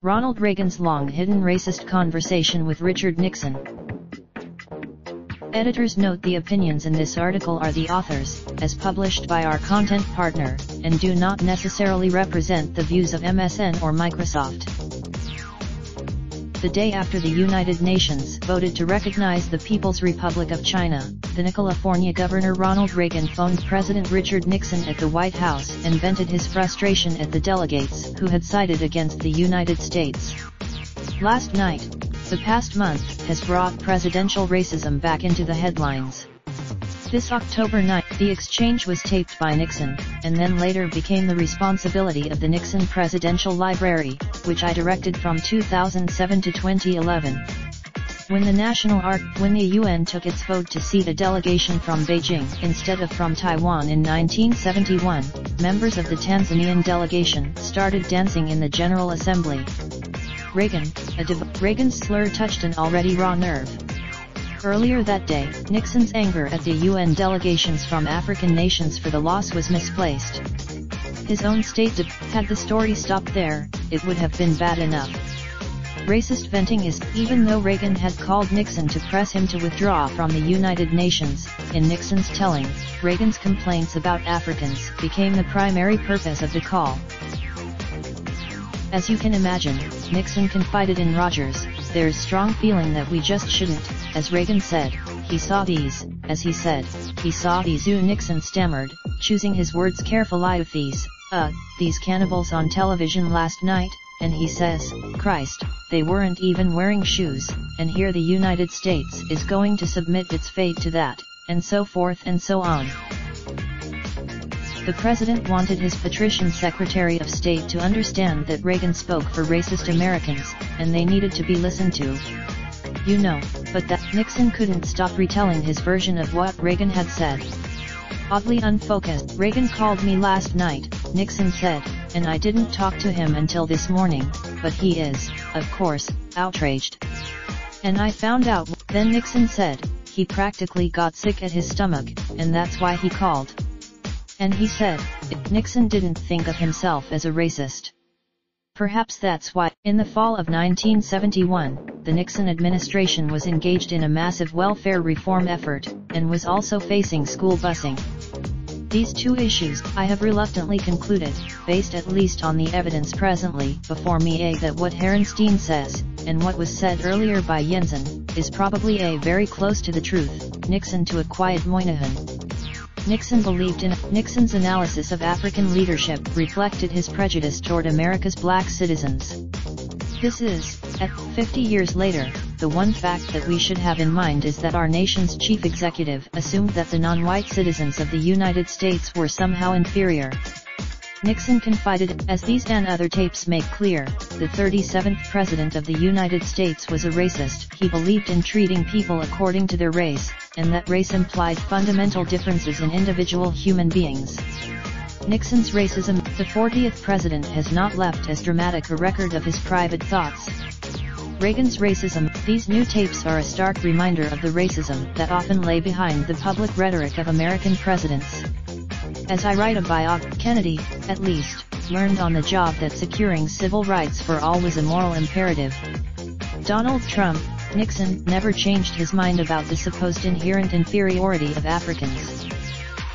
Ronald Reagan's long-hidden racist conversation with Richard Nixon. Editors note the opinions in this article are the author's, as published by our content partner, and do not necessarily represent the views of MSN or Microsoft. The day after the United Nations voted to recognize the People's Republic of China, the California Governor Ronald Reagan phoned President Richard Nixon at the White House and vented his frustration at the delegates who had sided against the United States. Last night, the past month has brought presidential racism back into the headlines. This October 9, the exchange was taped by Nixon, and then later became the responsibility of the Nixon Presidential Library, which I directed from 2007 to 2011. When the UN took its vote to seat a delegation from Beijing instead of from Taiwan in 1971, members of the Tanzanian delegation started dancing in the General Assembly. Reagan's slur touched an already raw nerve. Earlier that day, Nixon's anger at the UN delegations from African nations for the loss was misplaced. His own state had the story stopped there, it would have been bad enough. Racist venting is, even though Reagan had called Nixon to press him to withdraw from the United Nations, in Nixon's telling, Reagan's complaints about Africans became the primary purpose of the call. As you can imagine, Nixon confided in Rogers, "There's strong feeling that we just shouldn't," as Reagan said, "He saw these," as he said, "He saw these," Nixon stammered, choosing his words carefully. These cannibals on television last night," and he says, "Christ, they weren't even wearing shoes, and here the United States is going to submit its fate to that," and so forth and so on. The president wanted his patrician Secretary of State to understand that Reagan spoke for racist Americans, and they needed to be listened to. But that Nixon couldn't stop retelling his version of what Reagan had said. Oddly unfocused. "Reagan called me last night," Nixon said, "and I didn't talk to him until this morning, but he is, of course, outraged. And I found out," then Nixon said, "he practically got sick at his stomach, and that's why he called." And he said, Nixon didn't think of himself as a racist. Perhaps that's why, in the fall of 1971, the Nixon administration was engaged in a massive welfare reform effort, and was also facing school busing. These two issues, I have reluctantly concluded, based at least on the evidence presently before me, that what Herenstein says, and what was said earlier by Jensen, is probably very close to the truth. Nixon to a quiet Moynihan. Nixon believed in. Nixon's analysis of African leadership reflected his prejudice toward America's black citizens. This is, at 50 years later, the one fact that we should have in mind is that our nation's chief executive assumed that the non-white citizens of the United States were somehow inferior. Nixon confided, as these and other tapes make clear, the 37th President of the United States was a racist. He believed in treating people according to their race, and that race implied fundamental differences in individual human beings. Nixon's racism. The 40th President has not left as dramatic a record of his private thoughts. Reagan's racism. These new tapes are a stark reminder of the racism that often lay behind the public rhetoric of American presidents. As I write a biography, Kennedy, at least, learned on the job that securing civil rights for all was a moral imperative. Donald Trump. Nixon never changed his mind about the supposed inherent inferiority of Africans.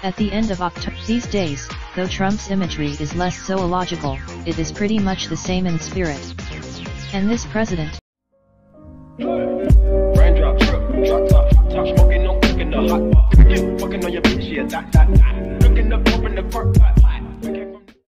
At the end of October, these days, though Trump's imagery is less zoological, it is pretty much the same in spirit. And this president. Raindrop, drop top, top smoking, no cooking the hot pot. Fucking on your bitch, yeah, that. Looking up, open the park pot.